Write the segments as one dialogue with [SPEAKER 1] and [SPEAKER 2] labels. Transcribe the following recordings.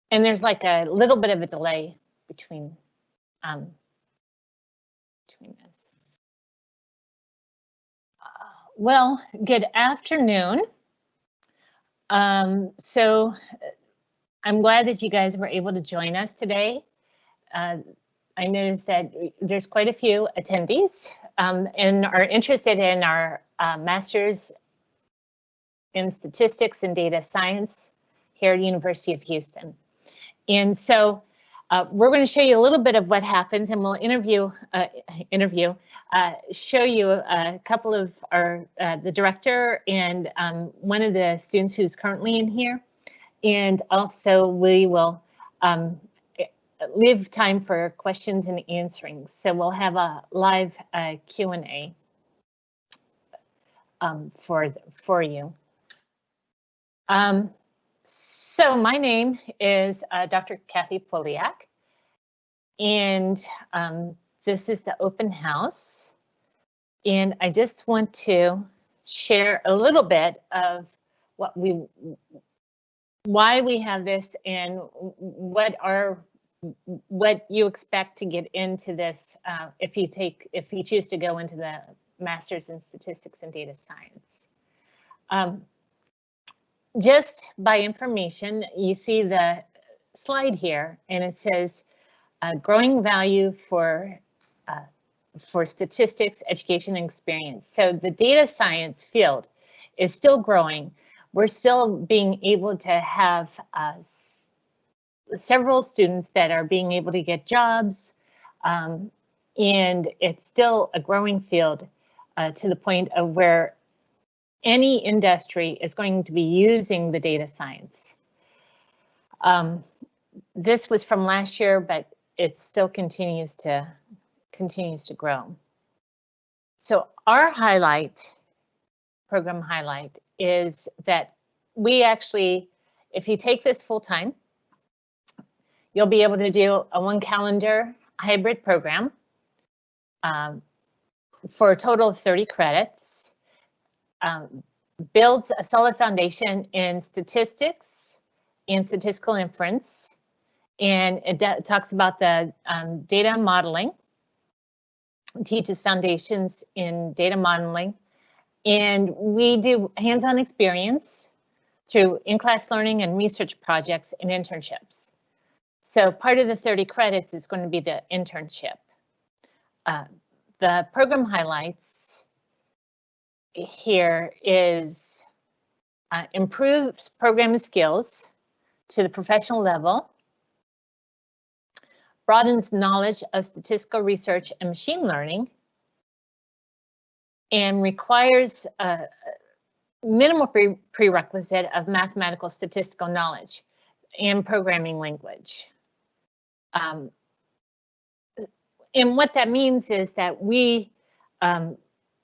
[SPEAKER 1] And there's like a little bit of a delay between this. Well, good afternoon. So I'm glad that you guys were able to join us today. I noticed that there's quite a few attendees and are interested in our Master's in Statistics and Data Science here at the University of Houston. And so we're going to show you a little bit of what happens, and we'll show you a couple of the director and one of the students who's currently in here. And also we will leave time for questions and answering. So we'll have a live Q&A for you. So my name is Dr. Kathy Poliak, and this is the open house. And I just want to share a little bit of why we have this and what you expect to get into this if you choose to go into the Master's in Statistics and Data Science. Just by information, you see the slide here, and it says growing value for statistics, education, and experience. So the data science field is still growing. We're still being able to have several students that are being able to get jobs, and it's still a growing field to the point of where any industry is going to be using the data science. This was from last year, but it still continues to grow. So our program highlight is that we actually, if you take this full time, you'll be able to do a 1 calendar hybrid program for a total of 30 credits. Builds a solid foundation in statistics and statistical inference, and it talks about the data modeling, teaches foundations in data modeling, and we do hands-on experience through in-class learning and research projects and internships. So part of the 30 credits is going to be the internship. The program highlights here is improves programming skills to the professional level, broadens knowledge of statistical research and machine learning, and requires a minimal prerequisite of mathematical statistical knowledge and programming language. And what that means is that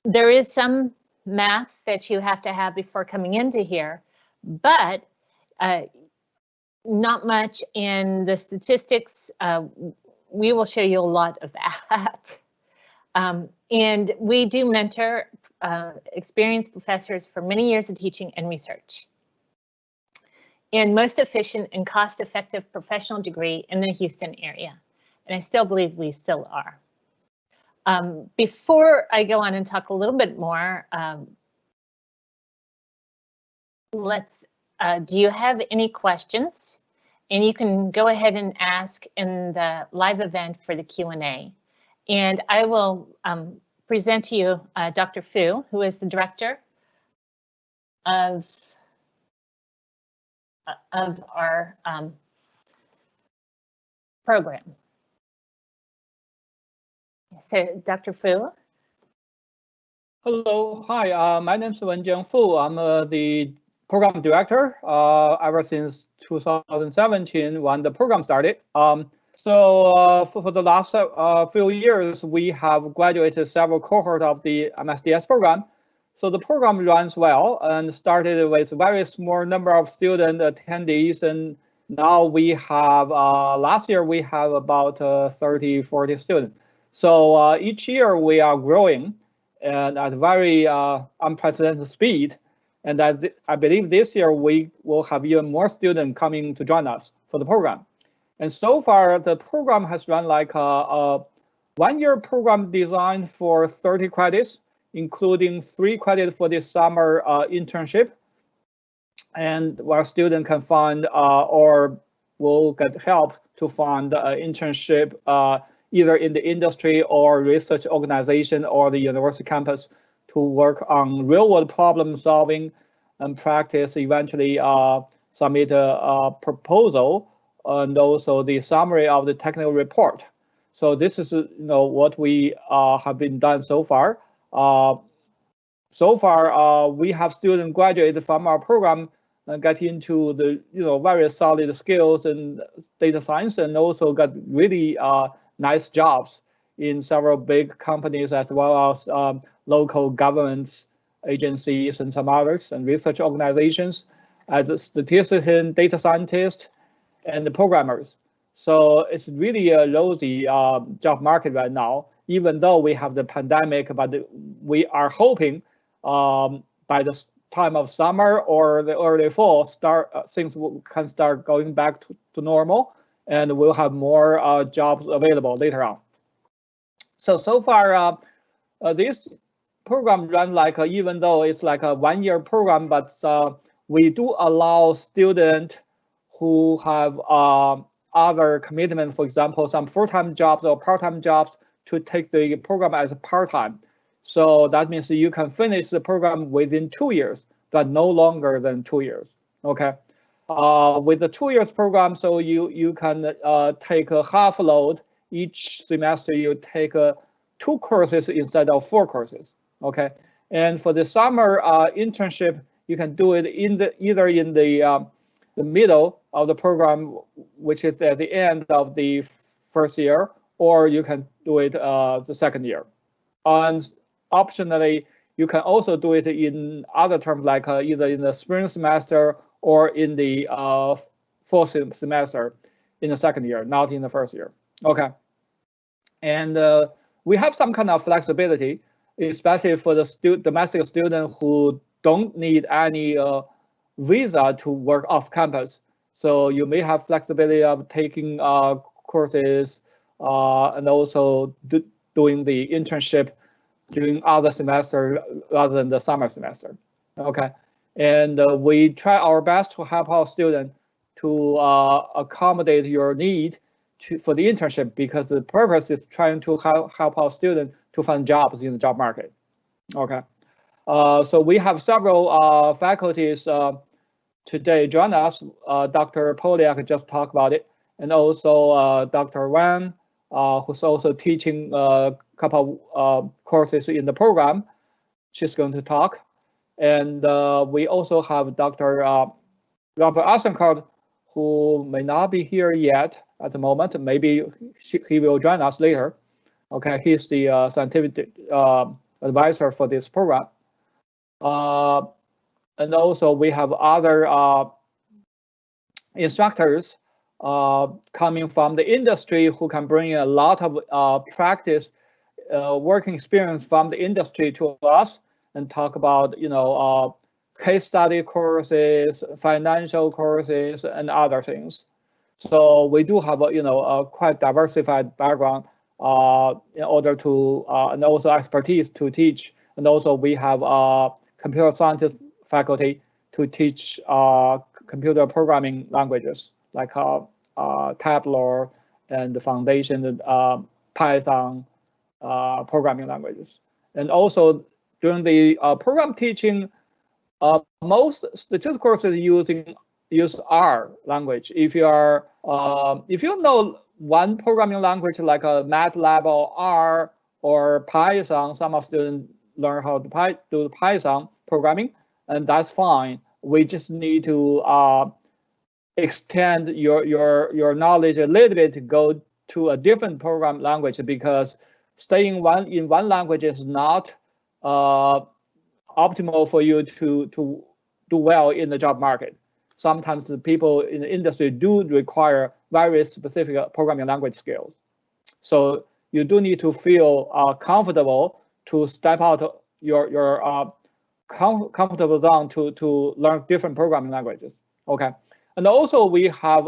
[SPEAKER 1] there is some math that you have to have before coming into here, but not much in the statistics. We will show you a lot of that. And we do mentor experienced professors for many years of teaching and research. And most efficient and cost-effective professional degree in the Houston area. And I still believe we still are. Before I go on and talk a little bit more, do you have any questions? And you can go ahead and ask in the live event for the Q&A. And I will present to you Dr. Fu, who is the director of our program. So, Dr. Fu.
[SPEAKER 2] Hello, hi, my name is Wen Fu. I'm the program director ever since 2017 when the program started. So for the last few years, we have graduated several cohorts of the MSDS program. So the program runs well and started with a very small number of student attendees, and now we have, last year we have about 30, 40 students. So each year we are growing and at a very unprecedented speed. And I believe this year we will have even more students coming to join us for the program. And so far, the program has run like a one-year program designed for 30 credits, including 3 credits for this summer internship, and where students can find or will get help to find internship either in the industry or research organization or the university campus to work on real-world problem solving and practice, eventually submit a proposal and also the summary of the technical report. So this is what we have been done so far. We have students graduated from our program and get into the very solid skills in data science, and also got really nice jobs in several big companies as well as local government agencies and some others and research organizations as a statistician, data scientist, and the programmers. So it's really a rosy job market right now, even though we have the pandemic, but we are hoping by the time of summer or the early fall, things can start going back to normal, and we'll have more jobs available later on. So far, this program run like, even though it's like a one-year program, but we do allow students who have other commitment, for example, some full-time jobs or part-time jobs, to take the program as a part-time. So that means you can finish the program within 2 years, but no longer than 2 years. Okay. With the 2 years program, so you can take a half load each semester. You take 2 courses instead of 4 courses. Okay. And for the summer internship, you can do it either in the middle of the program, which is at the end of the first year, or you can do it the second year. And optionally, you can also do it in other terms, like either in the spring semester or in the fall semester in the second year, not in the first year. Okay. And we have some kind of flexibility, especially for the domestic student who don't need any visa to work off campus. So you may have flexibility of taking courses and also doing the internship during other semester rather than the summer semester. Okay, and we try our best to help our students to accommodate your need for the internship, because the purpose is trying to help our students to find jobs in the job market. Okay, so we have several faculties today join us. Dr. Poliak just talked about it, and also Dr. Wang, who's also teaching a couple of courses in the program. She's going to talk. And we also have Dr. Robert Asencourt, who may not be here yet at the moment. Maybe he will join us later. Okay, he's the scientific advisor for this program. And also we have other instructors coming from the industry who can bring a lot of practice, working experience from the industry to us and talk about, case study courses, financial courses, and other things. So we do have a quite diversified background in order to, and also expertise to teach. And also we have computer science faculty to teach computer programming languages like Tableau and the foundation Python programming languages. And also during the program teaching, most statistical courses use R language. If you know one programming language like a MATLAB or R or Python, some of students learn how to do Python programming, and that's fine. We just need to extend your knowledge a little bit to go to a different program language, because staying in one language is not optimal for you to do well in the job market. Sometimes the people in the industry do require very specific programming language skills. So you do need to feel comfortable to step out your comfortable zone to learn different programming languages. Okay, and also we have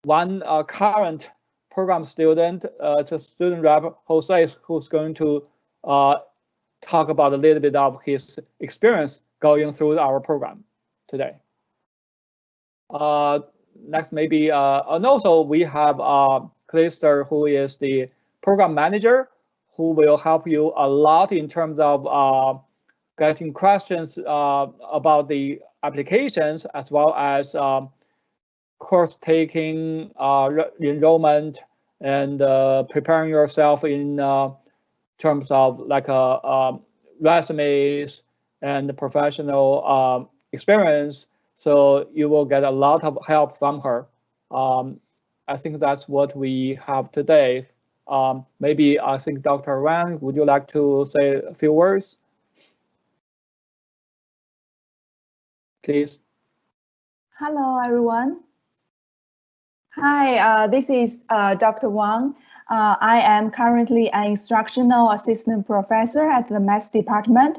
[SPEAKER 2] one current program student, the student rep Jose, who's going to talk about a little bit of his experience going through our program today. Next, maybe, and also we have Kalista, who is the program manager, who will help you a lot in terms of getting questions about the applications, as well as course taking, enrollment, and preparing yourself in terms of like resumes and professional experience. So you will get a lot of help from her. I think that's what we have today. Maybe I think Dr. Wang, would you like to say a few words? Please.
[SPEAKER 3] Hello, everyone. Hi, this is Dr. Wang. I am currently an instructional assistant professor at the Maths department.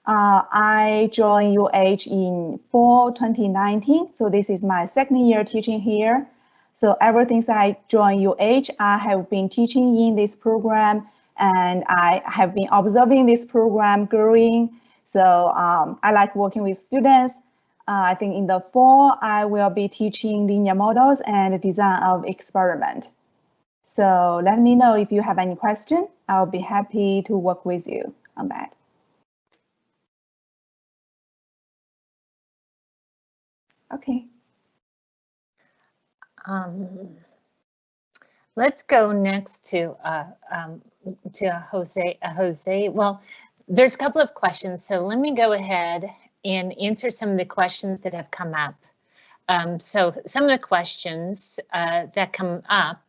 [SPEAKER 3] I joined UH in fall 2019, so this is my second year teaching here. So ever since I joined UH, I have been teaching in this program, and I have been observing this program growing. So I like working with students. I think in the fall, I will be teaching linear models and design of experiment. So let me know if you have any question. I'll be happy to work with you on that. Okay.
[SPEAKER 1] Let's go next to Jose. Jose. Well, there's a couple of questions, so let me go ahead and answer some of the questions that have come up. So some of the questions that come up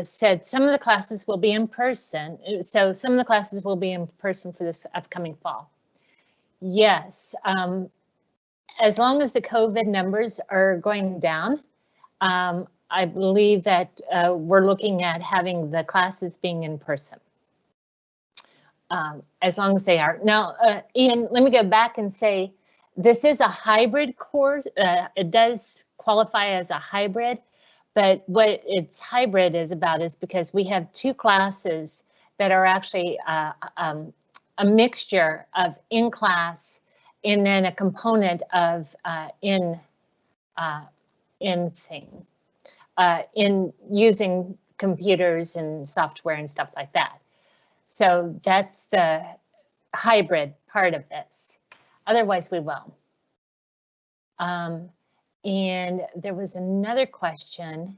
[SPEAKER 1] said some of the classes will be in person. So some of the classes will be in person for this upcoming fall. Yes, as long as the COVID numbers are going down, I believe that we're looking at having the classes being in person. As long as they are. Now, Ian, let me go back and say, this is a hybrid course. It does qualify as a hybrid, but what its hybrid is about is because we have two classes that are actually a mixture of in-class and then a component of in using computers and software and stuff like that. So that's the hybrid part of this. Otherwise, we will. And there was another question.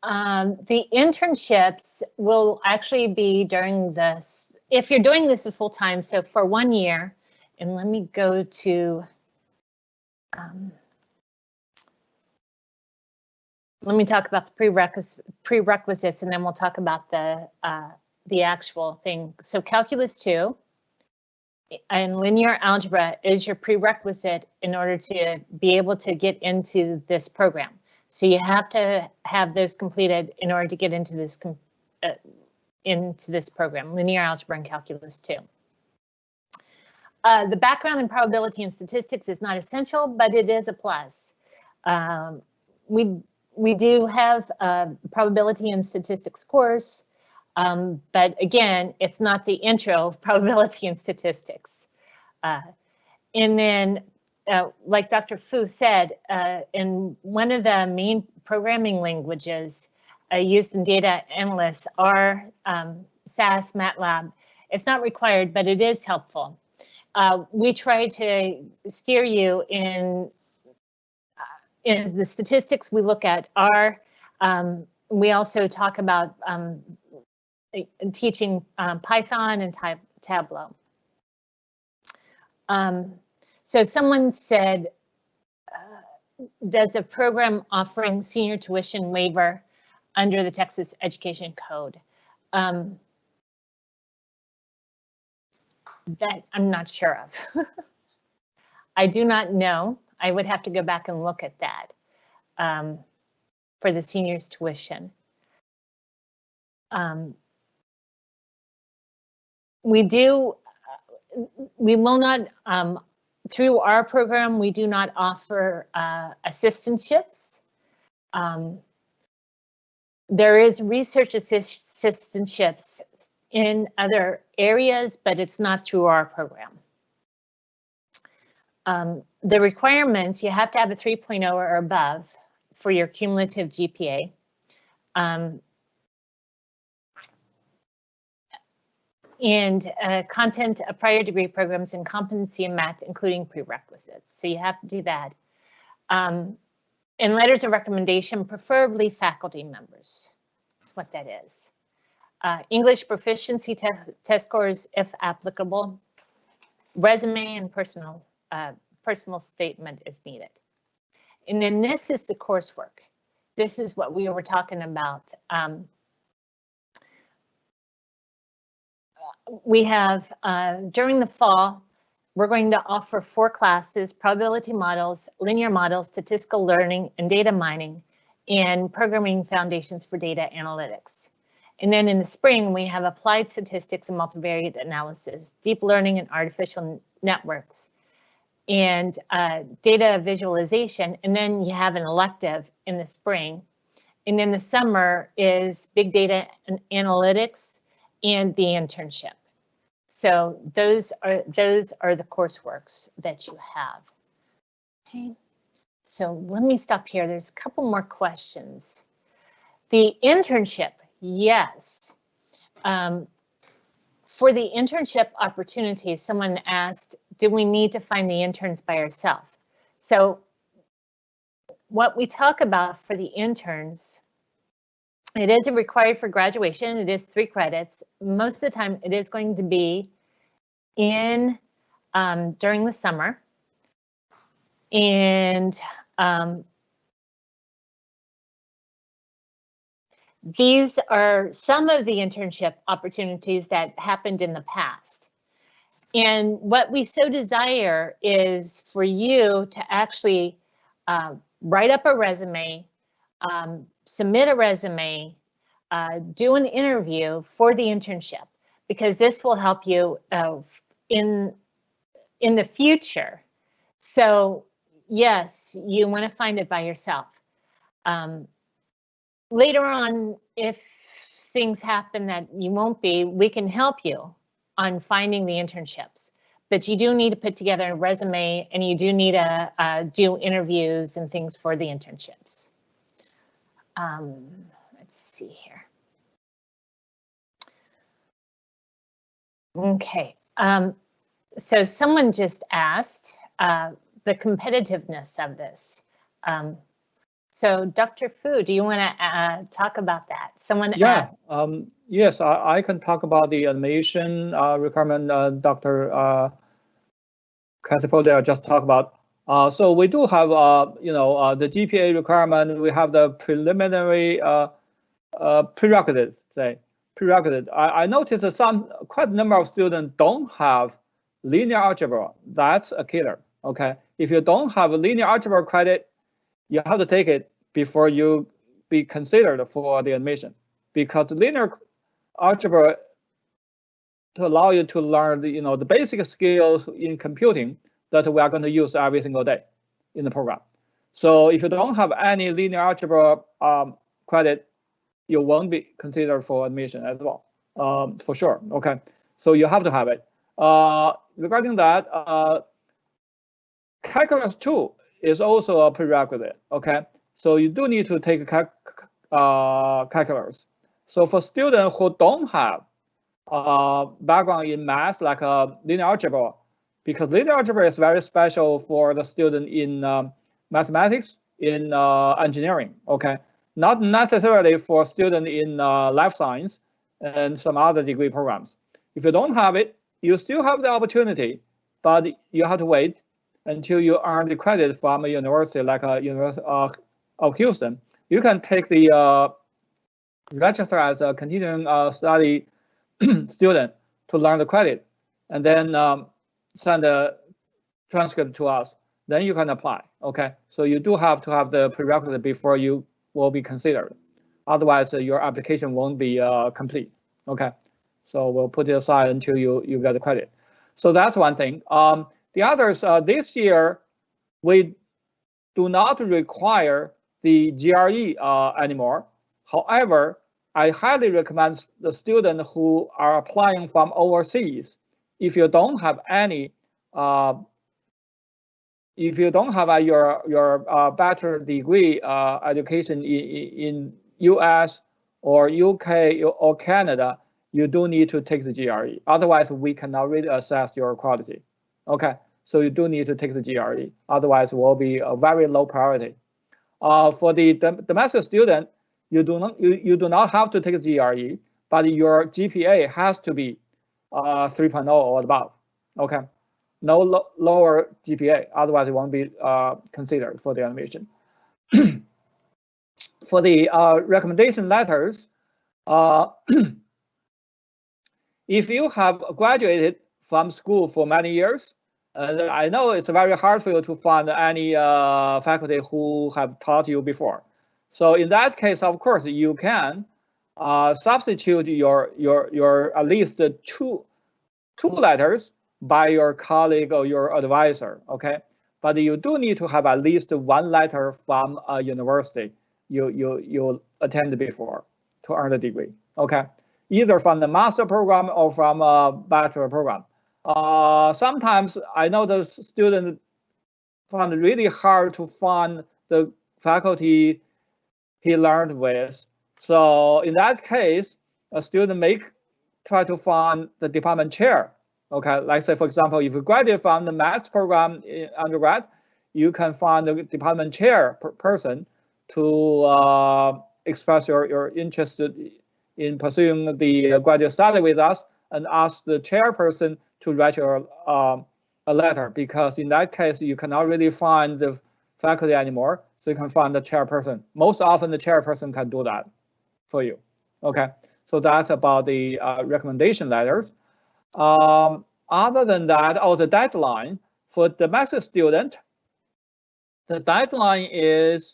[SPEAKER 1] The internships will actually be during this, if you're doing this full time, so for 1 year, and let me go to, let me talk about the prerequisites, and then we'll talk about the actual thing. So Calculus 2 and linear algebra is your prerequisite in order to be able to get into this program. So you have to have those completed in order to get into this program, linear algebra and Calculus 2. The background in probability and statistics is not essential, but it is a plus. We do have a probability and statistics course, but again, it's not the intro of probability and statistics. And then, like Dr. Fu said, in one of the main programming languages used in data analysts are SAS, MATLAB. It's not required, but it is helpful. We try to steer you in the statistics we look at are, we also talk about teaching Python and Tableau. So someone said, does the program offering senior tuition waiver under the Texas Education Code? That I'm not sure of. I do not know. I would have to go back and look at that for the seniors tuition. We will not, through our program, we do not offer assistantships. There is research assistantships in other areas, but it's not through our program. The requirements, you have to have a 3.0 or above for your cumulative GPA. And content of prior degree programs and competency in math, including prerequisites. So you have to do that. And letters of recommendation, preferably faculty members. That's what that is. English proficiency test scores, if applicable. Resume and personal statement is needed. And then this is the coursework. This is what we were talking about. We have, during the fall, we're going to offer 4 classes: probability models, linear models, statistical learning, and data mining, and programming foundations for data analytics. And then in the spring, we have applied statistics and multivariate analysis, deep learning and artificial networks, and data visualization. And then you have an elective in the spring. And then the summer is big data and analytics and the internship. So those are the courseworks that you have. Okay. So let me stop here. There's a couple more questions. The internship, yes. For the internship opportunity, someone asked, do we need to find the interns by ourselves? So what we talk about for the interns, it is required for graduation. It is 3 credits. Most of the time, it is going to be in during the summer. And these are some of the internship opportunities that happened in the past. And what we so desire is for you to actually write up a resume, submit a resume, do an interview for the internship, because this will help you in the future. So yes, you want to find it by yourself. Later on, if things happen that you won't be, we can help you on finding the internships. But you do need to put together a resume, and you do need to do interviews and things for the internships. Let's see here. Okay, so someone just asked the competitiveness of this. So Dr. Fu, do you want to talk about that? Someone asked.
[SPEAKER 2] Yes, I can talk about the admission requirement. Dr. Casipolder just talked about. So we do have, the GPA requirement. We have the preliminary prerequisite. I noticed that quite a number of students don't have linear algebra. That's a killer. Okay, if you don't have a linear algebra credit, you have to take it before you be considered for the admission, because linear algebra to allow you to learn the basic skills in computing that we are going to use every single day in the program. So if you don't have any linear algebra credit, you won't be considered for admission as well, for sure. Okay, so you have to have it. Regarding that, calculus 2 is also a prerequisite. Okay, so you do need to take calculus. So for students who don't have background in math, like linear algebra, because linear algebra is very special for the student in mathematics, in engineering. Okay, not necessarily for student in life science and some other degree programs. If you don't have it, you still have the opportunity, but you have to wait until you earn the credit from a university like University of Houston. You can take the register as a continuing study student to learn the credit, and then send a transcript to us. Then you can apply. Okay, so you do have to have the prerequisite before you will be considered. Otherwise, your application won't be complete. Okay, so we'll put it aside until you get the credit. So that's one thing. The others, this year, we do not require the GRE anymore. However, I highly recommend the students who are applying from overseas. If you don't have any, if you don't have your bachelor degree education in US or UK or Canada, you do need to take the GRE. Otherwise, we cannot really assess your quality. Okay, so you do need to take the GRE. Otherwise, it will be a very low priority. For the domestic student, you do not have to take the GRE, but your GPA has to be 3.0 or above. Okay, no lower GPA, otherwise it won't be considered for the admission. For the recommendation letters, if you have graduated from school for many years, I know it's very hard for you to find any faculty who have taught you before. So in that case, of course, you can substitute your at least two letters by your colleague or your advisor. Okay, but you do need to have at least one letter from a university you attended before to earn the degree. Okay, either from the master program or from a bachelor program. Sometimes I know the students find it really hard to find the faculty he learned with. So in that case, a student may try to find the department chair. Okay, like say, for example, if you graduate from the math program in undergrad, you can find the department chair person to express your interest in pursuing the graduate study with us and ask the chairperson to write your a letter, because in that case, you cannot really find the faculty anymore. So you can find the chairperson. Most often the chairperson can do that for you. Okay, so that's about the recommendation letters. Other than that, the deadline for the master student, the deadline is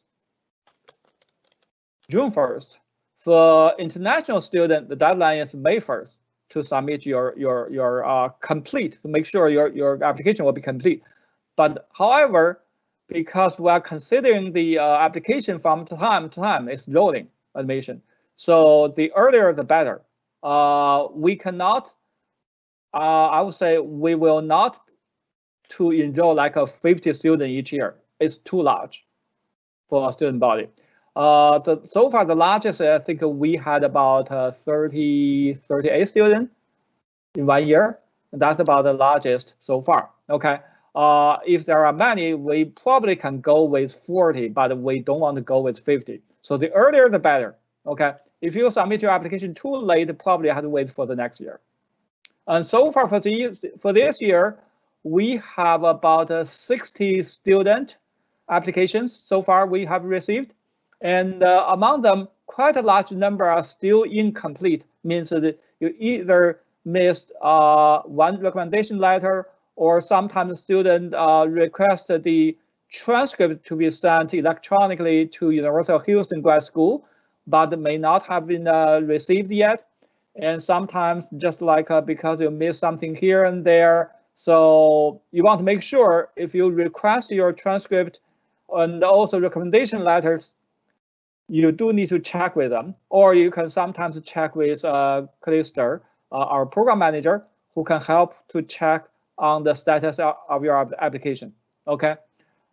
[SPEAKER 2] June 1st. For international student, the deadline is May 1st to submit your complete, to make sure your application will be complete. But however, because we are considering the application from time to time, it's rolling admission. So the earlier the better. We cannot, I would say we will not to enroll like a 50 student each year. It's too large for a student body. So far the largest, I think we had about 38 students in 1 year. And that's about the largest so far. Okay. If there are many, we probably can go with 40, but we don't want to go with 50. So the earlier the better. Okay. If you submit your application too late, probably have to wait for the next year. And so far for this year, we have about 60 student applications so far we have received. And among them, quite a large number are still incomplete, means that you either missed one recommendation letter, or sometimes student request the transcript to be sent electronically to University of Houston Grad School, but may not have been received yet. And sometimes just like because you missed something here and there, so you want to make sure if you request your transcript and also recommendation letters, you do need to check with them, or you can sometimes check with Kalista, our program manager, who can help to check on the status of your application. Okay.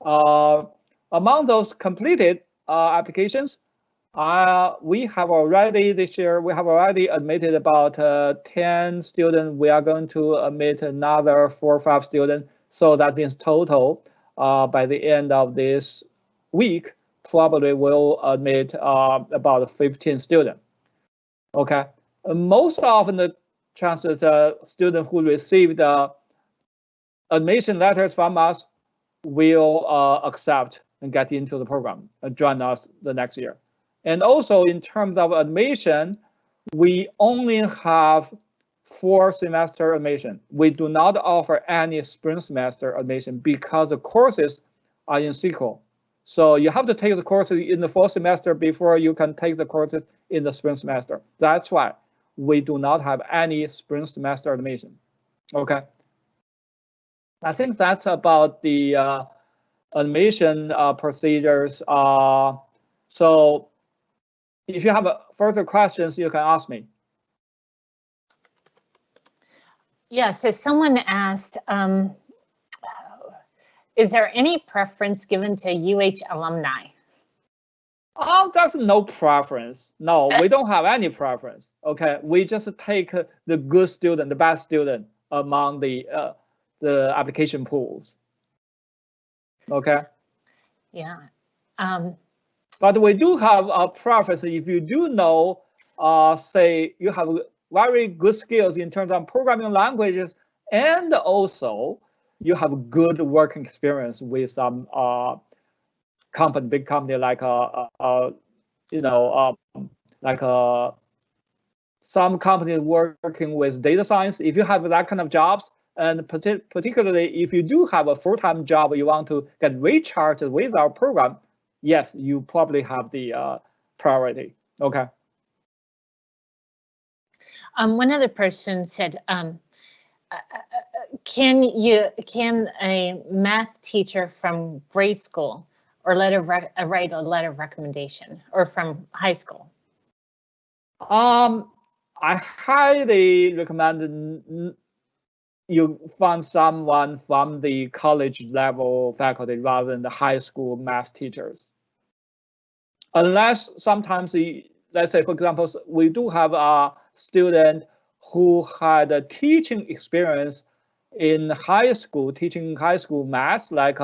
[SPEAKER 2] Among those completed applications, we have already this year, we have already admitted about 10 students. We are going to admit another 4 or 5 students. So that means total by the end of this week, probably will admit about 15 students. Okay. Most often the chances student who received admission letters from us will accept and get into the program and join us the next year. And also in terms of admission, we only have 4 semester admission. We do not offer any spring semester admission because the courses are in sequel. So you have to take the courses in the fall semester before you can take the courses in the spring semester. That's why we do not have any spring semester admission. Okay. I think that's about the admission procedures. So if you have further questions, you can ask me.
[SPEAKER 1] Yeah, so someone asked, is there any preference given to UH alumni?
[SPEAKER 2] That's no preference. No, we don't have any preference. Okay, we just take the good student, the best student among the application pools. Okay.
[SPEAKER 1] Yeah.
[SPEAKER 2] But we do have a preference if you do know, say you have very good skills in terms of programming languages, and also you have good working experience with some company, big company like some companies working with data science. If you have that kind of jobs, and particularly if you do have a full-time job, you want to get recharged with our program, yes, you probably have the priority. Okay.
[SPEAKER 1] One other person said, can a math teacher from grade school or write a letter of recommendation, or from high school?
[SPEAKER 2] I highly recommend you find someone from the college level faculty rather than the high school math teachers. Unless sometimes, let's say, for example, we do have a student who had a teaching experience in high school, teaching high school math. Like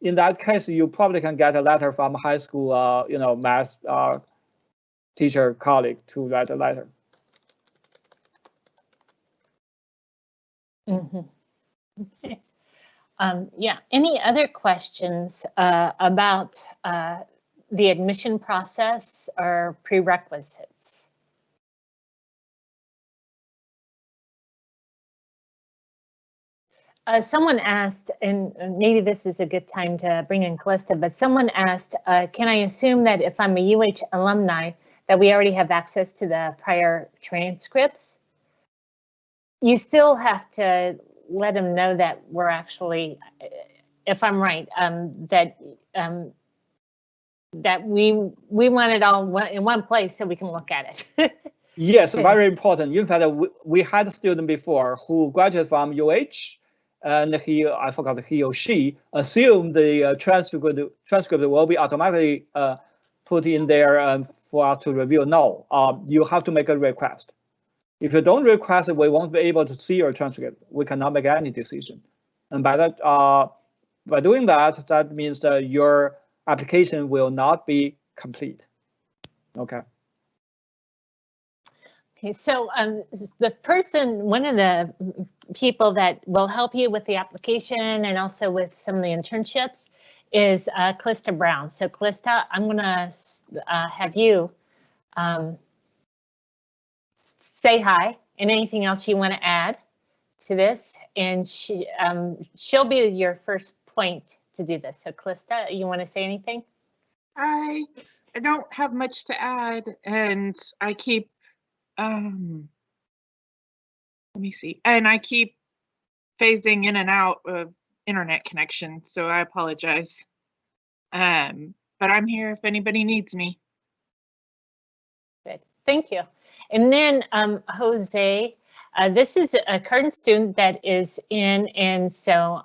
[SPEAKER 2] in that case, you probably can get a letter from a high school, math teacher colleague to write a letter.
[SPEAKER 1] Mm-hmm. Okay. Yeah. Any other questions about the admission process or prerequisites? Someone asked, and maybe this is a good time to bring in Kalista, but someone asked, can I assume that if I'm a UH alumni, that we already have access to the prior transcripts? You still have to let them know that we're actually, if I'm right, that we want it all in one place so we can look at it.
[SPEAKER 2] Yes, very important. In fact, we had a student before who graduated from UH, and I forgot he or she assumed the transcript will be automatically put in there for us to review. No, you have to make a request. If you don't request it, we won't be able to see your transcript. We cannot make any decision. And by that, by doing that, that means that your application will not be complete. Okay.
[SPEAKER 1] Okay, so one of the people that will help you with the application and also with some of the internships is Kalista Brown. So Kalista, I'm gonna have you say hi and anything else you want to add to this, and she'll be your first point to do this. So Kalista, you want to say anything?
[SPEAKER 4] I don't have much to add, and I keep let me see, and I keep phasing in and out of internet connection, so I apologize. But I'm here if anybody needs me.
[SPEAKER 1] Good, thank you. And then Jose, this is a current student that is in, and so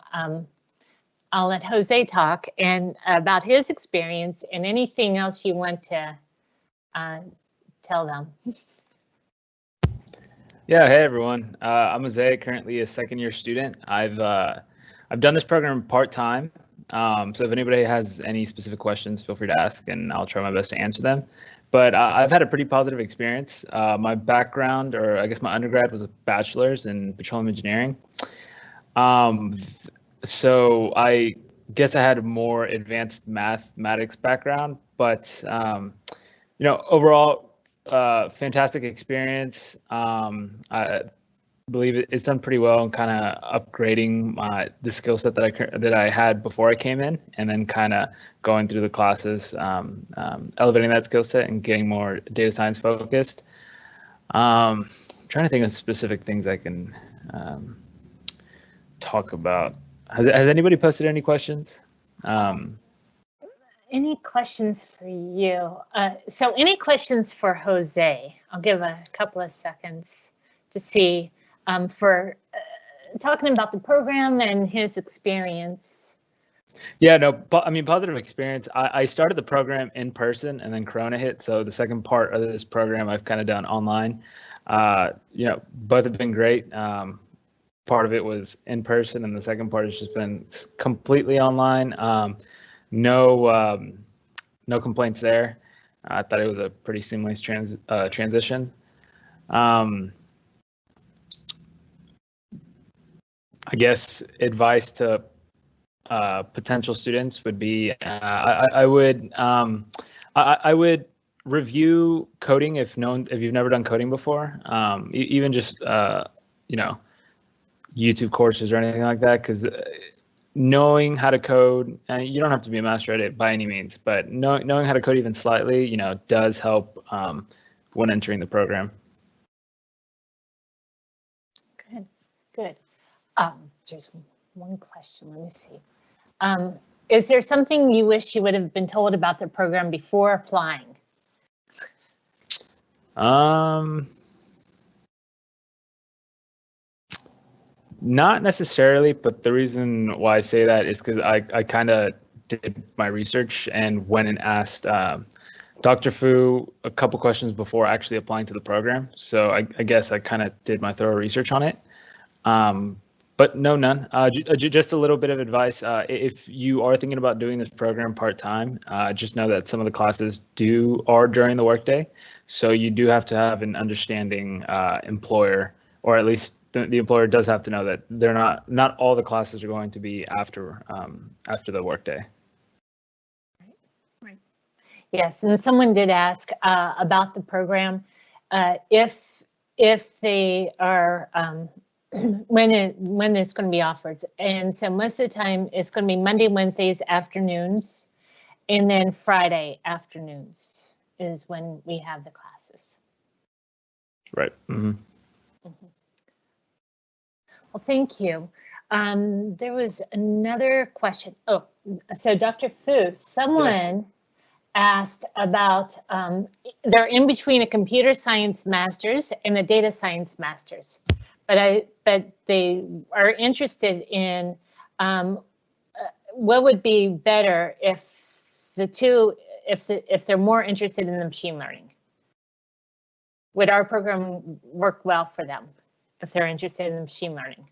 [SPEAKER 1] I'll let Jose talk and about his experience and anything else you want to tell them.
[SPEAKER 5] Yeah, hey everyone. I'm Jose, currently a second-year student. I've done this program part-time, so if anybody has any specific questions, feel free to ask, and I'll try my best to answer them. But I've had a pretty positive experience. My background, or I guess my undergrad, was a bachelor's in petroleum engineering. So I guess I had a more advanced mathematics background, but overall, fantastic experience. I believe it's done pretty well in kind of upgrading the skill set that I had before I came in, and then kind of going through the classes, elevating that skill set and getting more data science focused. Trying to think of specific things I can talk about. Has anybody posted any questions?
[SPEAKER 1] any questions for you? So any questions for Jose? I'll give a couple of seconds to see for talking about the program and his experience.
[SPEAKER 5] Yeah, no, I mean, positive experience. I started the program in person and then Corona hit. So the second part of this program I've kind of done online. Both have been great. Part of it was in person and the second part has just been completely online. No complaints there. I thought it was a pretty seamless transition. I guess advice to potential students would be I would review coding if you've never done coding before, even just YouTube courses or anything like that, because knowing how to code, and you don't have to be a master at it by any means, but knowing how to code even slightly, does help when entering the program.
[SPEAKER 1] Good. There's one question. Let me see. Is there something you wish you would have been told about the program before applying?
[SPEAKER 5] Not necessarily, but the reason why I say that is because I kind of did my research and went and asked Dr. Fu a couple questions before actually applying to the program. So I guess I kind of did my thorough research on it. But no, none. Just a little bit of advice. If you are thinking about doing this program part-time, just know that some of the classes are during the workday. So you do have to have an understanding employer, or at least the employer does have to know that they're not all the classes are going to be after the workday.
[SPEAKER 1] Right. Yes, and someone did ask about the program, if they are when it's going to be offered. And so most of the time it's going to be Monday, Wednesdays afternoons, and then Friday afternoons is when we have the classes.
[SPEAKER 5] Right. Mm-hmm.
[SPEAKER 1] Mm-hmm. Well, thank you. There was another question. Oh, so Dr. Fu, someone asked about, they're in between a computer science master's and a data science master's, but they are interested in what would be better if the two, if they're more interested in the machine learning. Would our program work well for them if they're interested in machine learning?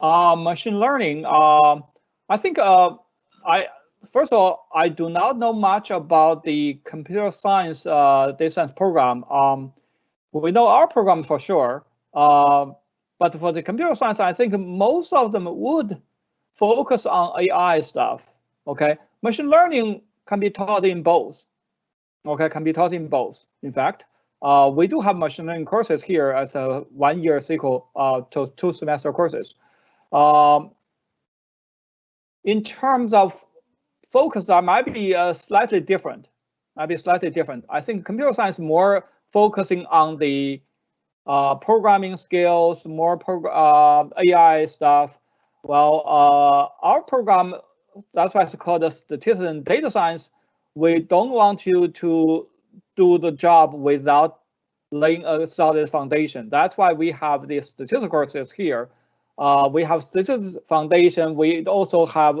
[SPEAKER 2] Machine learning, I think first of all, I do not know much about the computer science data science program. We know our program for sure, but for the computer science, I think most of them would focus on AI stuff. Okay, machine learning can be taught in both. Okay, can be taught in both. In fact, we do have machine learning courses here as a 1-year cycle to 2-semester courses. In terms of focus, that might be slightly different. I think computer science more focusing on the programming skills, more AI stuff. Well, our program, that's why it's called the statistics and data science. We don't want you to do the job without laying a solid foundation. That's why we have the statistics courses here. We have statistics foundation. We also have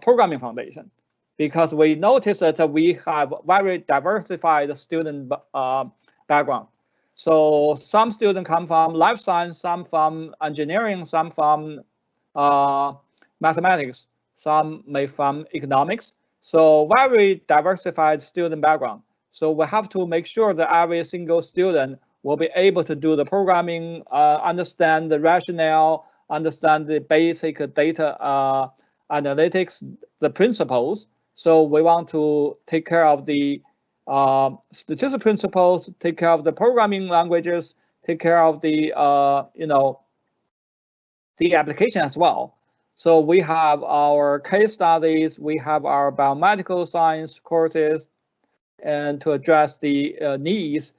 [SPEAKER 2] programming foundation, because we notice that we have very diversified student background. So some students come from life science, some from engineering, some from mathematics, some may from economics. So very diversified student background. So we have to make sure that every single student will be able to do the programming, understand the rationale, understand the basic data analytics, the principles. So we want to take care of the statistical principles, take care of the programming languages, take care of the the application as well. So we have our case studies, we have our biomedical science courses, and to address the needs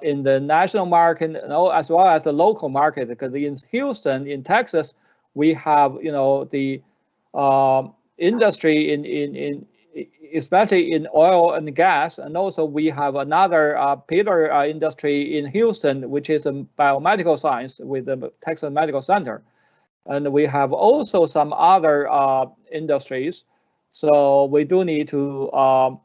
[SPEAKER 2] in the national market as well as the local market. Because in Houston, in Texas, we have the industry especially in oil and gas, and also we have another pillar industry in Houston, which is biomedical science with the Texas Medical Center. And we have also some other industries. So we do need to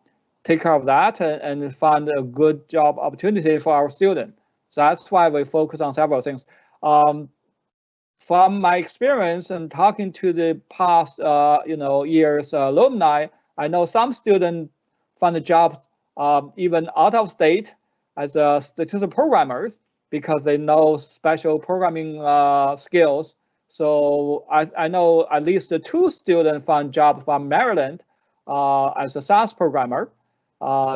[SPEAKER 2] take care of that and find a good job opportunity for our students. So that's why we focus on several things. From my experience and talking to the past, years alumni, I know some students find jobs even out of state as statistical programmers because they know special programming skills. So I know at least 2 students found jobs from Maryland as a SAS programmer,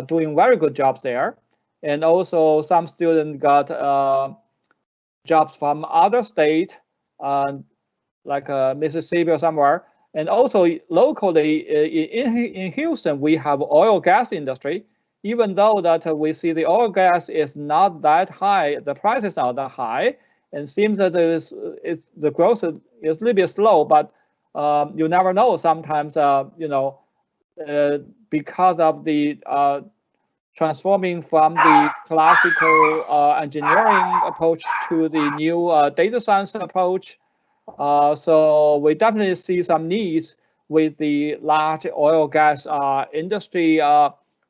[SPEAKER 2] doing very good jobs there. And also some students got jobs from other states, like Mississippi or somewhere. And also locally in Houston, we have oil gas industry. Even though that we see the oil gas is not that high, the price is not that high, and seems that the growth is a little bit slow, but you never know. Sometimes, because of the transforming from the classical engineering approach to the new data science approach. So we definitely see some needs with the large oil gas industry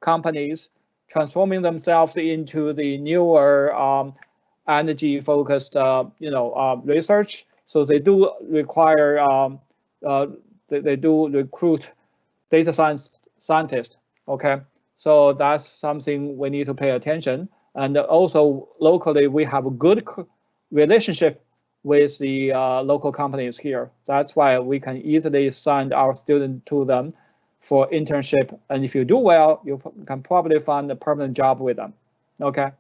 [SPEAKER 2] companies transforming themselves into the newer energy-focused, research. So they do require, they do recruit data scientists. Okay, so that's something we need to pay attention. And also locally, we have a good relationship with the local companies here. That's why we can easily send our students to them for internship. And if you do well, you can probably find a permanent job with them. Okay.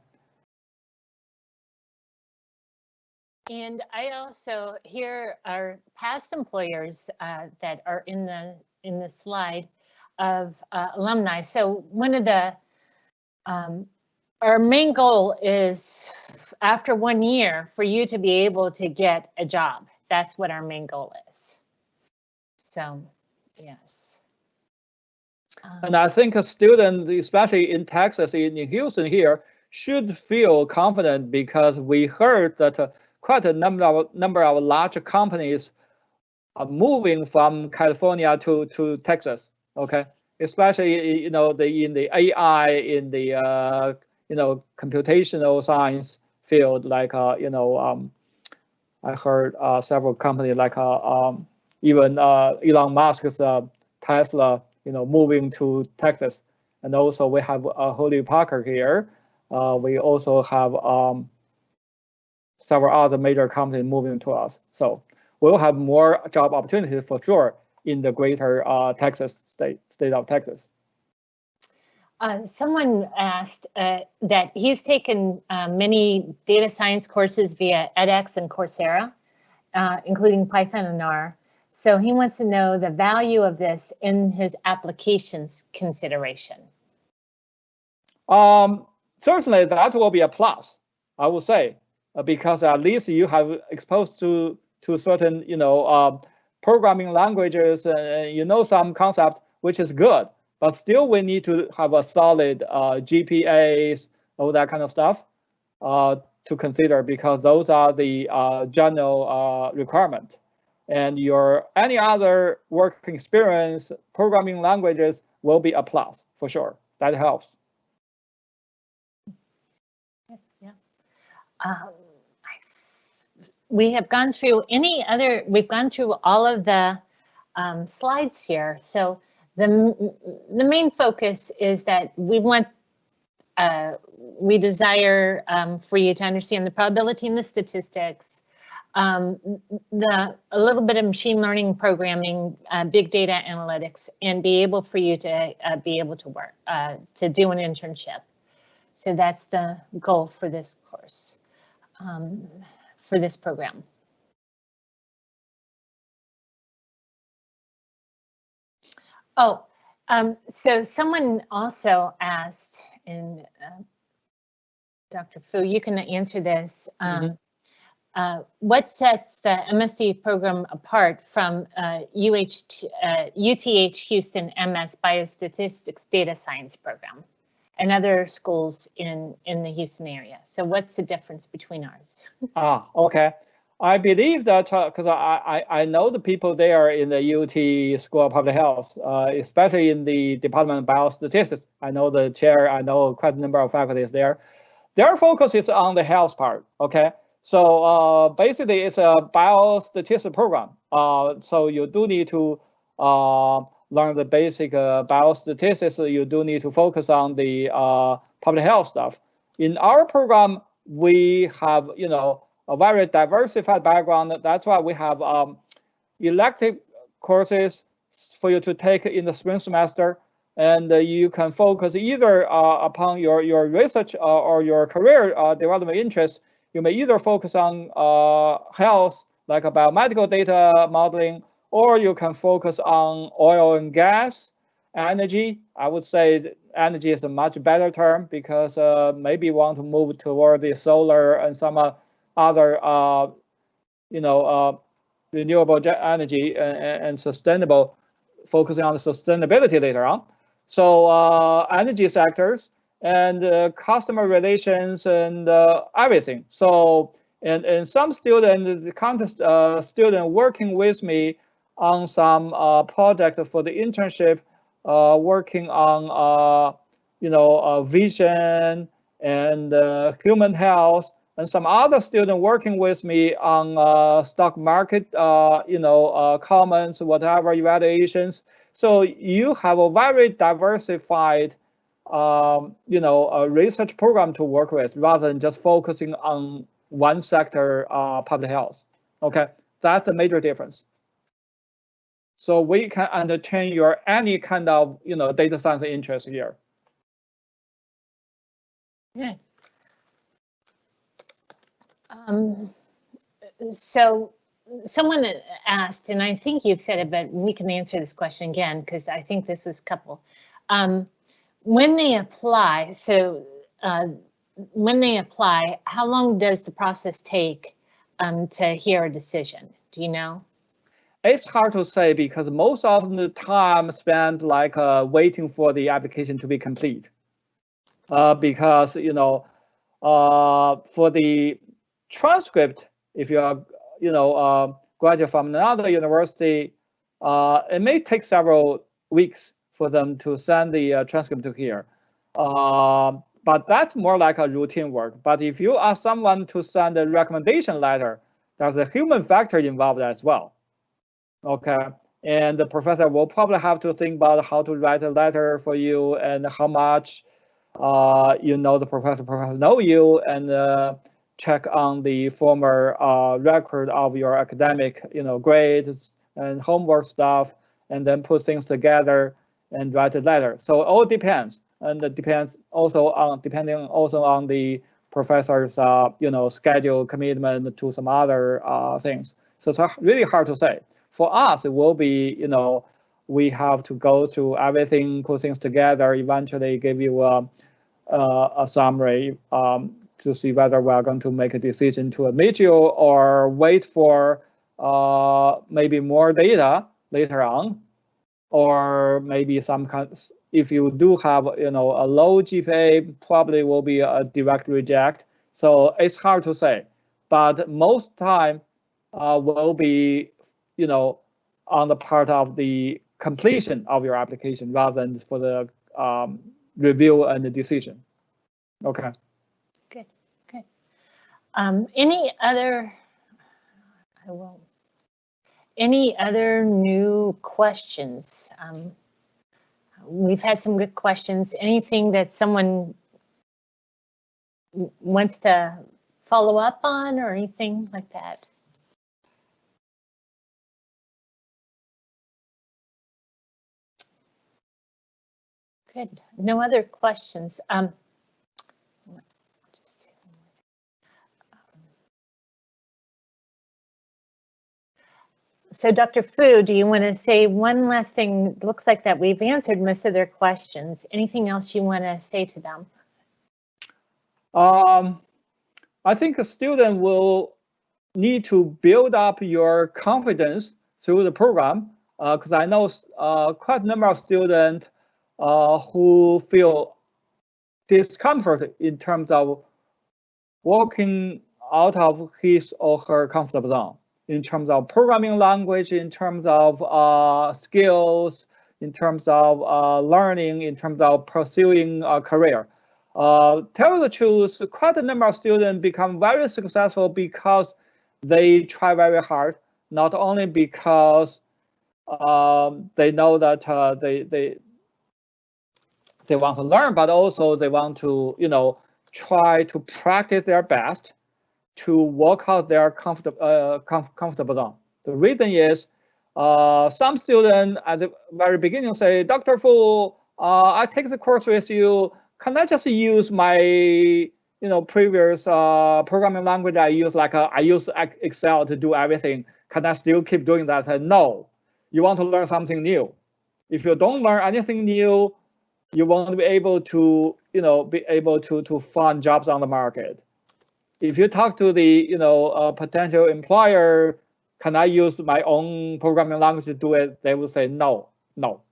[SPEAKER 1] And I also, here are past employers that are in the slide of alumni. So one of the, our main goal is after 1 year for you to be able to get a job. That's what our main goal is. So, yes.
[SPEAKER 2] And I think a student, especially in Texas, in Houston here, should feel confident because we heard that quite a number of large companies are moving from California to Texas. Okay, especially in the AI, in the computational science field, like I heard several companies like even Elon Musk's Tesla, moving to Texas, and also we have Holly Parker here. We also have several other major companies moving to us. So we'll have more job opportunities for sure in the greater Texas state of Texas.
[SPEAKER 1] Someone asked that he's taken many data science courses via edX and Coursera, including Python and R. So he wants to know the value of this in his applications consideration.
[SPEAKER 2] Certainly that will be a plus, I would say, because at least you have exposed to certain programming languages and some concept, which is good. But still, we need to have a solid GPAs, all that kind of stuff to consider, because those are the general requirement. And your any other working experience, programming languages will be a plus for sure. That helps.
[SPEAKER 1] Yeah. We have gone through we've gone through all of the slides here. So the main focus is that we desire for you to understand the probability and the statistics, a little bit of machine learning programming, big data analytics, and be able for you to be able to work, to do an internship. So that's the goal for this course, for this program. Oh, so someone also asked, and Dr. Fu, you can answer this. what sets the MSD program apart from UTH Houston MS Biostatistics Data Science program and other schools in the Houston area? So what's the difference between ours?
[SPEAKER 2] Okay. I believe that because I know the people there in the UT School of Public Health, especially in the Department of Biostatistics. I know the chair, I know quite a number of faculty there. Their focus is on the health part, okay? So basically it's a biostatistics program. So you do need to learn the basic biostatistics. You do need to focus on the public health stuff. In our program, we have, a very diversified background. That's why we have elective courses for you to take in the spring semester, and you can focus either upon your research or your career development interest. You may either focus on health, like biomedical data modeling, or you can focus on oil and gas, energy. I would say energy is a much better term because maybe you want to move toward the solar and some other, renewable energy and sustainable, focusing on the sustainability later on. So energy sectors and customer relations and everything. So and some student, the contest student working with me on some project for the internship, working on vision and human health, and some other student working with me on stock market, comments, whatever evaluations. So you have a very diversified, research program to work with rather than just focusing on one sector, public health. Okay, that's a major difference. So we can entertain your any kind of data science interest here.
[SPEAKER 1] Yeah. So someone asked, and I think you've said it, but we can answer this question again because I think this was a couple. When they apply, how long does the process take to hear a decision? Do you know?
[SPEAKER 2] It's hard to say because most of the time spent like waiting for the application to be complete. Because for the transcript, if you are graduate from another university, it may take several weeks for them to send the transcript to here. But that's more like a routine work. But if you ask someone to send a recommendation letter, there's a human factor involved as well. Okay, and the professor will probably have to think about how to write a letter for you and how much the professor know you, and check on the former record of your academic grades and homework stuff, and then put things together and write a letter. So it all depends, and it depends also on the professor's schedule, commitment to some other things. So it's really hard to say. For us, it will be we have to go through everything, put things together, eventually give you a summary to see whether we are going to make a decision to admit you or wait for maybe more data later on, or maybe some kind. If you do have a low GPA, probably will be a direct reject. So it's hard to say, but most time will be on the part of the completion of your application rather than for the review and the decision. Okay.
[SPEAKER 1] Good. Any other new questions? We've had some good questions. Anything that someone wants to follow up on or anything like that? Good. No other questions. So Dr. Fu, do you want to say one last thing? It looks like that we've answered most of their questions. Anything else you want to say to them?
[SPEAKER 2] I think a student will need to build up your confidence through the program, because I know quite a number of students who feel discomfort in terms of walking out of his or her comfort zone, in terms of programming language, in terms of skills, in terms of learning, in terms of pursuing a career. Tell the truth, quite a number of students become very successful because they try very hard, not only because they know that they want to learn, but also they want to, try to practice their best to work out their comfortable zone. The reason is some students at the very beginning say, Dr. Fu, I take the course with you. Can I just use my previous programming language I use, like I use Excel to do everything? Can I still keep doing that? No, you want to learn something new. If you don't learn anything new, you won't be able to, to find jobs on the market. If you talk to the, potential employer, can I use my own programming language to do it? They will say, no,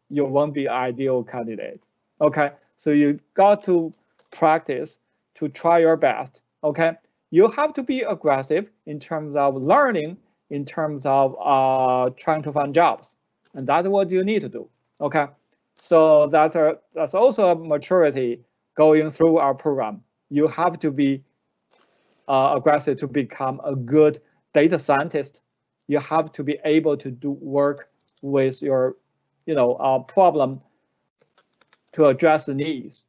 [SPEAKER 2] you won't be an ideal candidate. Okay, so you got to practice to try your best. Okay, you have to be aggressive in terms of learning, in terms of trying to find jobs, and that's what you need to do. Okay, so that's also a maturity going through our program. You have to be aggressive to become a good data scientist. You have to be able to do work with your, problem to address the needs.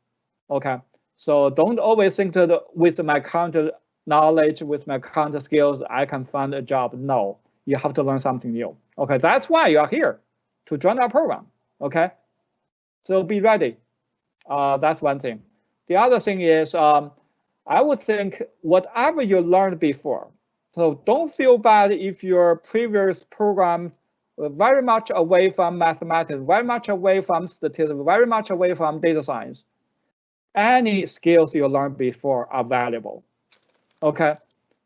[SPEAKER 2] Okay, so don't always think that with my current knowledge, with my current skills, I can find a job. No, you have to learn something new. Okay, that's why you are here, to join our program. Okay, so be ready. That's one thing. The other thing is, I would think whatever you learned before. So don't feel bad if your previous program were very much away from mathematics, very much away from statistics, very much away from data science. Any skills you learned before are valuable. Okay,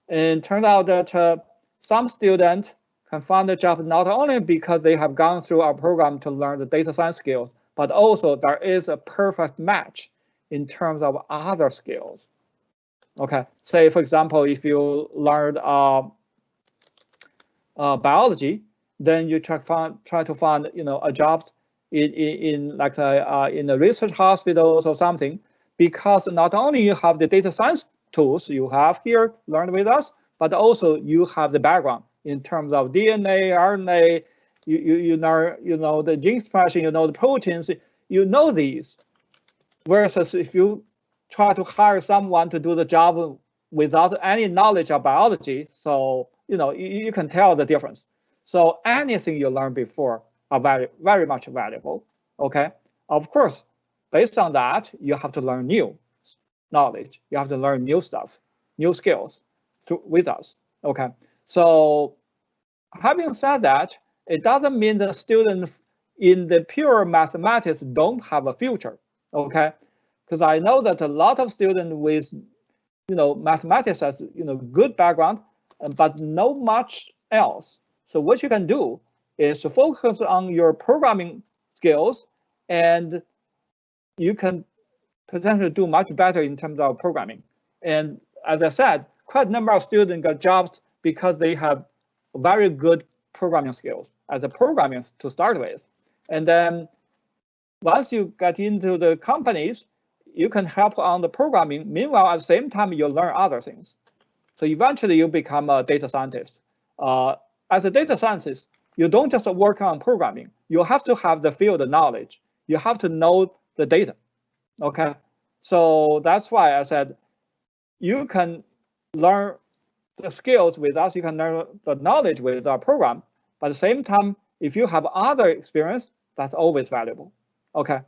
[SPEAKER 2] and it turns out that some students can find a job not only because they have gone through our program to learn the data science skills, but also there is a perfect match in terms of other skills. Okay, say for example, if you learned biology, then you try to find a job in like in the research hospitals or something, because not only you have the data science tools you have here learned with us, but also you have the background in terms of DNA, RNA, you know the gene expression, you know the proteins, you know these. Versus if you try to hire someone to do the job without any knowledge of biology, so you can tell the difference. So anything you learned before are very, very much valuable. Okay, of course, based on that, you have to learn new knowledge. You have to learn new stuff, new skills with us. Okay, so having said that, it doesn't mean the students in the pure mathematics don't have a future. Okay, because I know that a lot of students with mathematics has good background, but not much else. So what you can do is to focus on your programming skills, and you can potentially do much better in terms of programming. And as I said, quite a number of students got jobs because they have very good programming skills as a programming to start with. And then once you get into the companies, you can help on the programming. Meanwhile, at the same time, you learn other things. So eventually you become a data scientist. As a data scientist, you don't just work on programming. You have to have the field knowledge. You have to know the data. Okay, so that's why I said you can learn the skills with us. You can learn the knowledge with our program. But at the same time, if you have other experience, that's always valuable. Okay.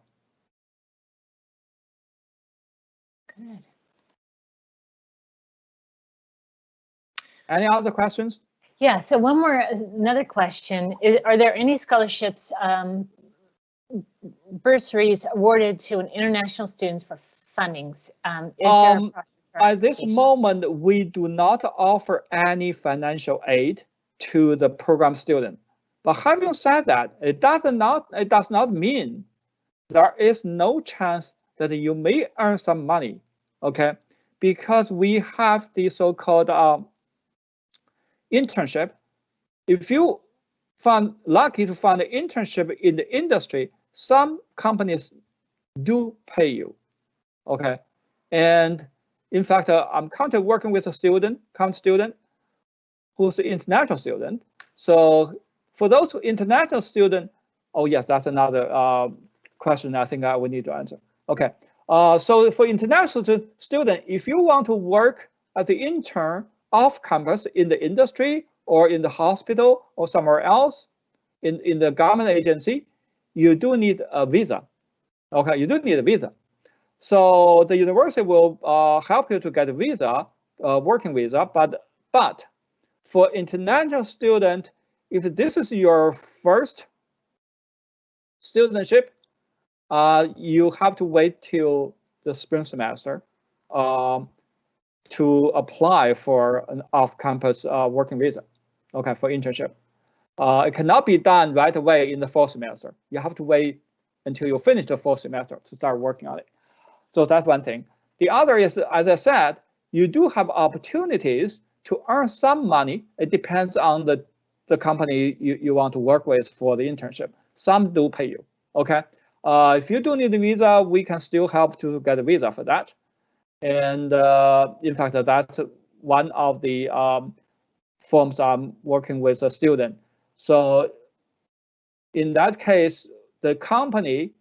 [SPEAKER 1] Good.
[SPEAKER 2] Any other questions?
[SPEAKER 1] Yeah, so another question is, are there any scholarships, bursaries awarded to international students for fundings? Is there a process
[SPEAKER 2] At this moment, we do not offer any financial aid to the program student. But having said that, it does not mean there is no chance that you may earn some money, okay? Because we have the so-called internship. If you find lucky to find an internship in the industry, some companies do pay you, okay? And in fact, I'm currently working with a current student who's an international student. So for those international students, oh yes, that's another question I think we need to answer. Okay, so for international student, if you want to work as an intern off campus in the industry or in the hospital or somewhere else in the government agency, you do need a visa. Okay, you do need a visa. So the university will help you to get a visa, working visa, but for international student, if this is your first studentship, you have to wait till the spring semester to apply for an off-campus working visa, okay, for internship. It cannot be done right away in the fall semester. You have to wait until you finish the fall semester to start working on it. So that's one thing. The other is, as I said, you do have opportunities to earn some money. It depends on the company you want to work with for the internship. Some do pay you, okay? If you do need a visa, we can still help to get a visa for that. And in fact, that's one of the forms I'm working with a student. So in that case, the company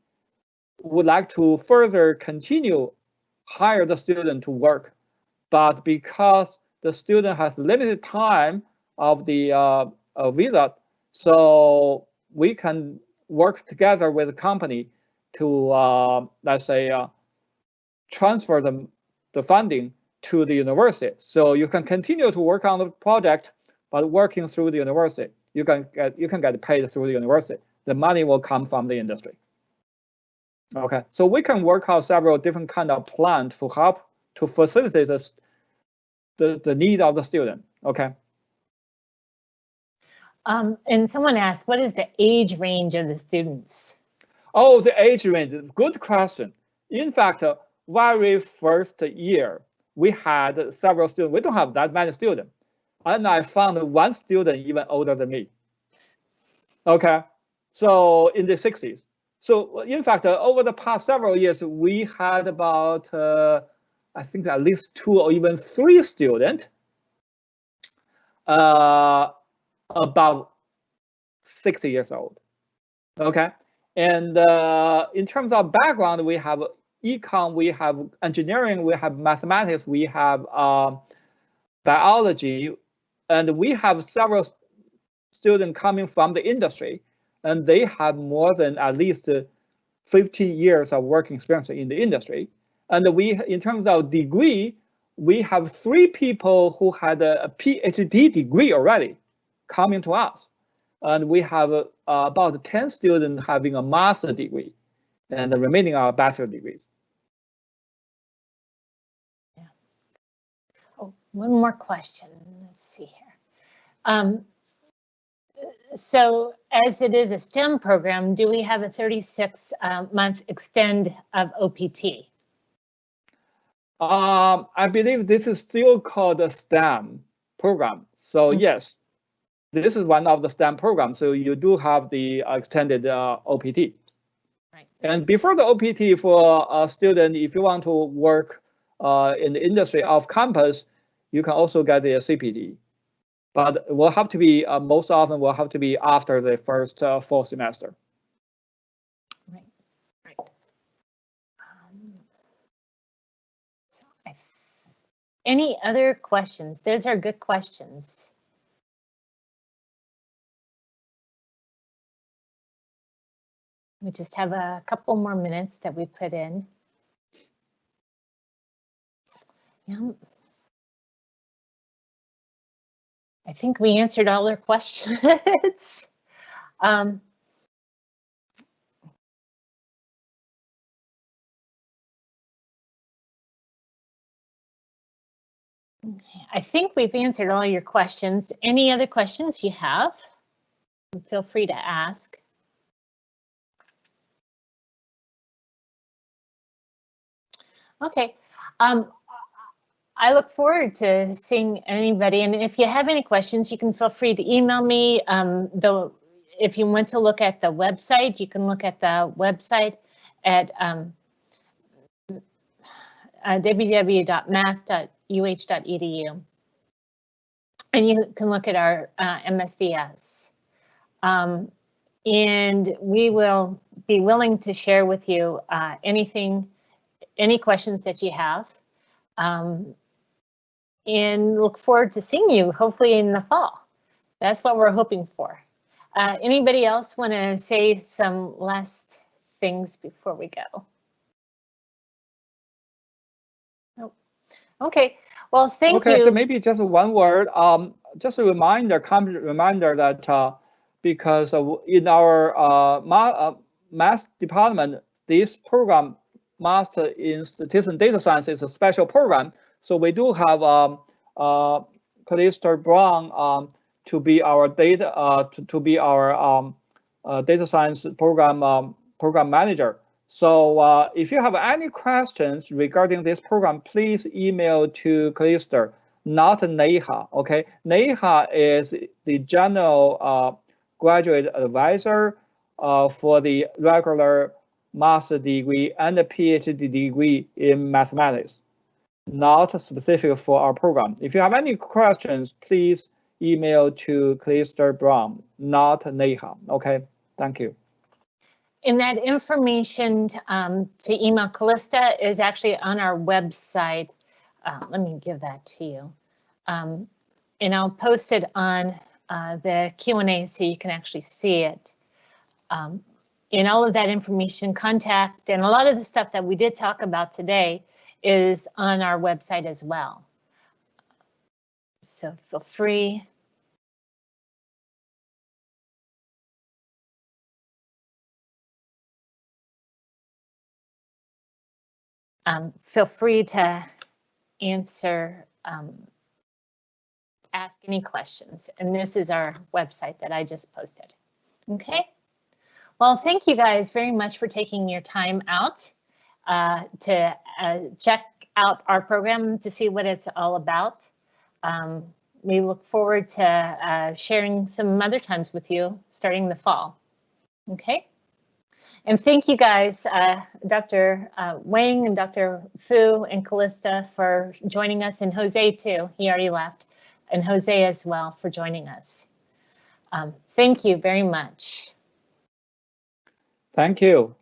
[SPEAKER 2] would like to further continue hire the student to work, but because the student has limited time of the visa, so we can work together with the company to let's say transfer the funding to the university. So you can continue to work on the project, but working through the university, you can get paid through the university. The money will come from the industry. Okay, so we can work out several different kind of plans to help to facilitate the need of the student. Okay.
[SPEAKER 1] And someone asked, what is the age range of the students?
[SPEAKER 2] Oh, the age range, good question. In fact, very first year, we had several students. We don't have that many students. And I found one student even older than me. Okay, so in the 60s. So in fact, over the past several years, we had about, I think at least 2 or even 3 students about 60 years old. Okay, and in terms of background, we have econ, we have engineering, we have mathematics, we have biology, and we have several students coming from the industry, and they have more than at least 15 years of working experience in the industry. And we, in terms of degree, we have 3 people who had a PhD degree already coming to us. And we have about 10 students having a master's degree, and the remaining are bachelor degrees.
[SPEAKER 1] Yeah. Oh, one more question. Let's see here. So as it is a STEM program, do we have a 36-month extend of OPT?
[SPEAKER 2] I believe this is still called a STEM program. So yes, this is one of the STEM programs. So you do have the extended OPT.
[SPEAKER 1] Right.
[SPEAKER 2] And before the OPT for a student, if you want to work in the industry off campus, you can also get the CPT. But it will have to be, most often will have to be after the first fall semester.
[SPEAKER 1] Right, right. So any other questions? Those are good questions. We just have a couple more minutes that we put in. Yeah. I think we answered all their questions. I think we've answered all your questions. Any other questions you have? Feel free to ask. Okay. I look forward to seeing anybody, and if you have any questions, you can feel free to email me. If you want to look at the website, you can look at the website at www.math.uh.edu, and you can look at our MSDS. And we will be willing to share with you any questions that you have. And look forward to seeing you hopefully in the fall. That's what we're hoping for. Anybody else want to say some last things before we go? Nope. Okay. Well, thank you.
[SPEAKER 2] Okay, so maybe just one word. Just a reminder, that because in our math department, this program, Master in Statistics and Data Science, is a special program. So we do have Kalista Brown to be our data data science program manager. So if you have any questions regarding this program, please email to Kalista, not Neha. Okay, Neha is the general graduate advisor for the regular master degree and a PhD degree in mathematics, not specific for our program. If you have any questions, please email to Kalista Brown, not Neha. Okay, thank you.
[SPEAKER 1] And that information to email Kalista is actually on our website. Let me give that to you. And I'll post it on the Q&A so you can actually see it. And all of that information, contact, and a lot of the stuff that we did talk about today is on our website as well. So feel free. Feel free to ask any questions. And this is our website that I just posted. Okay. Well, thank you guys very much for taking your time out to check out our program to see what it's all about. We look forward to sharing some other times with you starting the fall. Okay. And thank you guys, Dr. Wang and Dr. Fu and Kalista for joining us, and Jose too. He already left, and Jose as well for joining us. Thank you very much.
[SPEAKER 2] Thank you.